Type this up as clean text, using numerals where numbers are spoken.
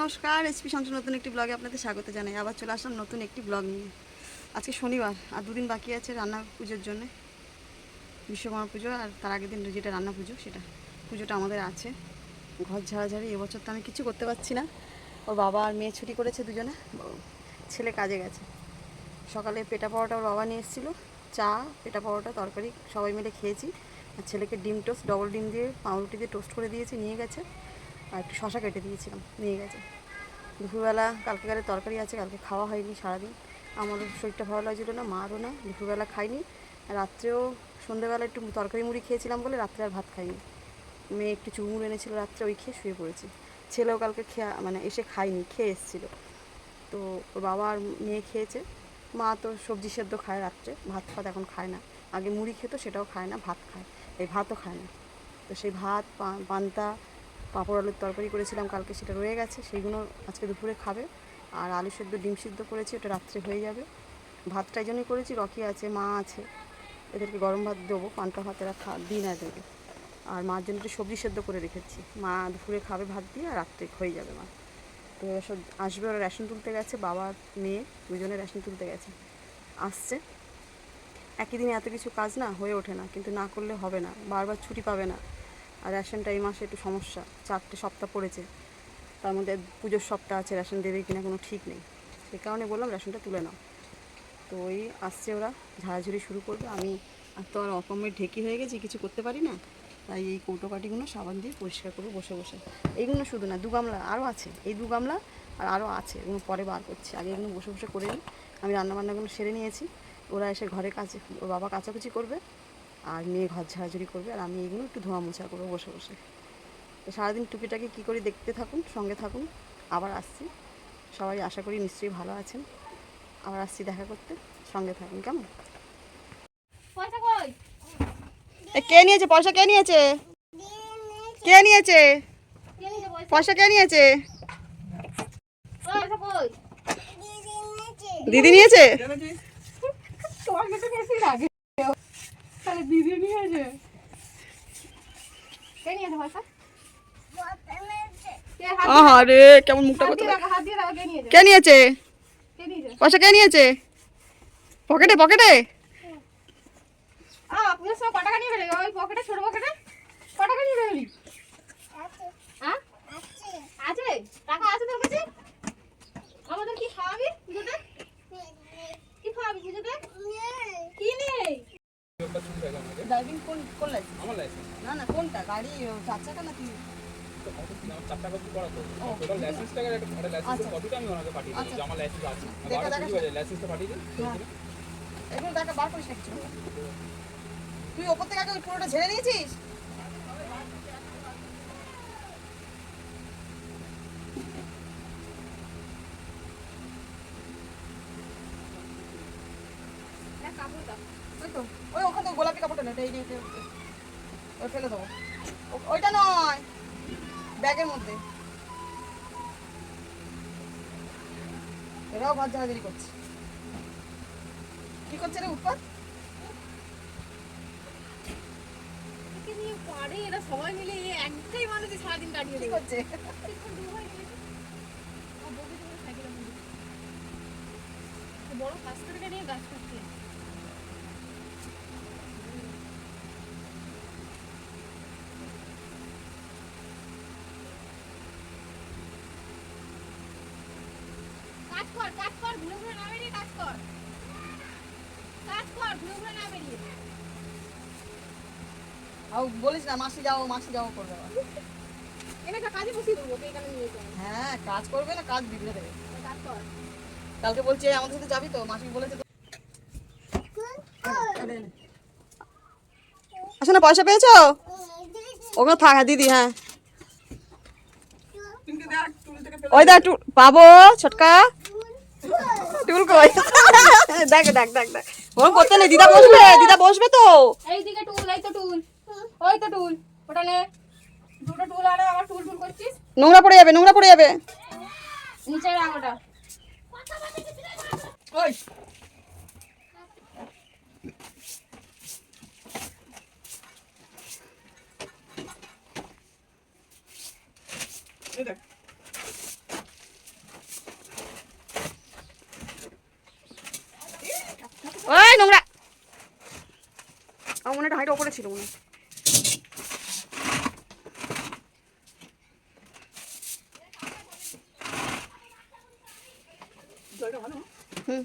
নমস্কার, এসপি শামসুর নতুন একটি ব্লগে আপনাদের স্বাগত জানাই। আবার চলে আসলাম নতুন একটি ব্লগ নিয়ে। আজকে শনিবার আর দুদিন বাকি আছে রান্না পুজোর জন্য, বিশ্বকর্মা পুজো আর তার আগের দিন যেটা রান্না পুজো, সেটা পুজোটা আমাদের আছে। ঘর ঝাড়াঝাড়ি এবছর তো আমি কিছু করতে পারছি না। ওর বাবা আর মেয়ে ছুটি করেছে দুজনে, ছেলে কাজে গেছে। সকালে পেটা পাওয়াটা ওর বাবা নিয়ে এসেছিলো, চা পেটা পাওয়াটা তরকারি সবাই মিলে খেয়েছি। আর ছেলেকে ডিম টোস্ট, ডবল ডিম দিয়ে পাউরুটি দিয়ে টোস্ট করে দিয়েছি, নিয়ে গেছে। আর একটু শশা কেটে দিয়েছিলাম, নিয়ে গেছে। দুপুরবেলা কালকেকারের তরকারি আছে, কালকে খাওয়া হয়নি সারাদিন। আমারও শরীরটা ভালো লাগছিল না, মারও না, দুপুরবেলা খাইনি। রাত্রেও সন্ধ্যেবেলা একটু তরকারি মুড়ি খেয়েছিলাম বলে রাত্রে আর ভাত খাইনি। মেয়ে একটু চুমুর এনেছিল রাত্রে, ওই খেয়ে শুয়ে পড়েছি। ছেলেও কালকে এসে খায়নি, খেয়ে এসেছিলো। তো ওর বাবা আর মেয়ে খেয়েছে। মা তো সবজি সেদ্ধ খায় রাত্রে, ভাত ফাত এখন খায় না। আগে মুড়ি খেত, সেটাও খায় না, ভাত খায়। এই ভাতও খায় না। তো সেই ভাত পান্তা পাঁপড় আলুর তরকারি করেছিলাম কালকে, সেটা রয়ে গেছে, সেইগুলো আজকে দুপুরে খাবে। আর আলু সেদ্ধ ডিম সিদ্ধ করেছি, ওটা রাত্রে হয়ে যাবে। ভাতটা এই জন্যই করেছি, রকি আছে, মা আছে, এদেরকে গরম ভাত দেবো, পান্তা ভাত এরা দিই না এদেরকে। আর মার জন্য একটু সবজি সেদ্ধ করে রেখেছি, মা দুপুরে খাবে ভাত দিয়ে, আর রাত্রে হয়ে যাবে মা। তো সব আসবে, ওরা রেশন তুলতে গেছে, বাবা মেয়ে দুজনে রেশন তুলতে গেছে, আসছে। একই দিনে এত কিছু কাজ না হয়ে ওঠে না, কিন্তু না করলে হবে না, বারবার ছুটি পাবে না। আর রেশনটা এই মাসে একটু সমস্যা, 4টে সপ্তাহ পড়েছে, তার মধ্যে পুজোর সপ্তাহ আছে, রেশন দেবে কিনা কোনো ঠিক নেই। সেই কারণে বললাম রেশনটা তুলে নাও। তো ওই আসছে, ওরা ঝাড়াঝুড়ি শুরু করবে। আমি আর তো আর অকমের ঢেকি হয়ে গেছি, কিছু করতে পারি না। তাই এই কৌটোকাঠিগুলো সাবান দিয়ে পরিষ্কার করবো বসে বসে। এইগুলো শুধু না, 2 গামলা আরও আছে, এই 2 গামলা আর আরও আছে, এগুলো পরে বার করছি, আগে এগুলো বসে বসে করে নিই। আমি রান্নাবান্নাগুলো সেরে নিয়েছি, ওরা এসে ঘরে কাছে, ওর বাবা কাচাকুচি করবে, আর মেয়ে ঘর ঝাড়াঝুড়ি করবে, আর আমি এগুলো একটু ধোয়া মোছা করবো বসে বসে। তো সারাদিন টুকিটাকি কী করি দেখতে থাকুন, সঙ্গে থাকুন। আবার আসছি, সবাই আশা করি নিশ্চয়ই ভালো আছেন। আবার আসছি দেখা করতে, সঙ্গে থাকুন কেমন। কে নিয়েছে পয়সা? কে নিয়েছে? কে নিয়েছে পয়সা? কে নিয়েছে? দিদি নিয়েছে। আরে কেমন মুখটা করতে, কে নিয়েছে পয়সা? কে নিয়েছে? পকেটে পকেটে টাকা নিয়ে গেলে ওই পকেটে, ছোট পকেটে টাকা নিয়ে গেলি? আছে টাকা আছে তোর কাছে? আমাদের কি খাওয়াবি পুজোতে? কি খাওয়াবি পুজোতে? কি নেই? ড্রাইভিং কোন লাইসেন্স? আমার লাইসেন্স না না, কোনটা গাড়ি, 4 চাকা নাকি? এগুলো দেখা বার করিস না কিছু। তুই ওপর থেকে আগে ওই পুরোটা ঝেড়ে নিয়েছিস? ওই তো ওই ওখানে গোলাপি কাপড়টা না, এই যে ওই ফেলে দেবো, ওইটা নয়, ব্যাগের মধ্যে। এরাও ভাত ঝাড়াঝাড়ি করছে। কি করছে রে উৎপাত? পারে এরা সবাই মিলে একটাই মানুষ সারাদিন কাটিয়ে কি করছে? বড় কাজ করে নিয়ে গাছ কাটছে। কাজ কর ঘুরে ঘুরে না বেরিয়ে কাজ কর ঘুরে ঘুরে না বেরিয়ে। বলিস না মাসি যাও করবে। এখানে কাজে বসিয়ে দেবো, এখানে নিয়ে যাও। হ্যাঁ কাজ করবে না, কাজ বিগড়ে দেবে। কাজ কর। কালকে বলছে আমাদের সাথে যাবি তো, মাসি বলেছে। আসো না, পয়সা পেয়েছো? ওগুলো থাক, দিদি। হ্যাঁ ওই দেখ পাবো ছোটকা টুল কই। দেখ দেখ দেখ দেখ, ওরকম করতে নেই, দিদা বসবে তো। এইদিকে টুল, এই তো টুল, ওই তো টুল, ওটা নে। দুটো টুল আরে আবার টুল করছিস, নোংরা পড়ে যাবে নিচে রাখ ওটা। ওই ওই নোংরা, আমার মনে হয় হাঁড়িটা ওপরে ছিল মনে হয়। জলটা ভালো। হুম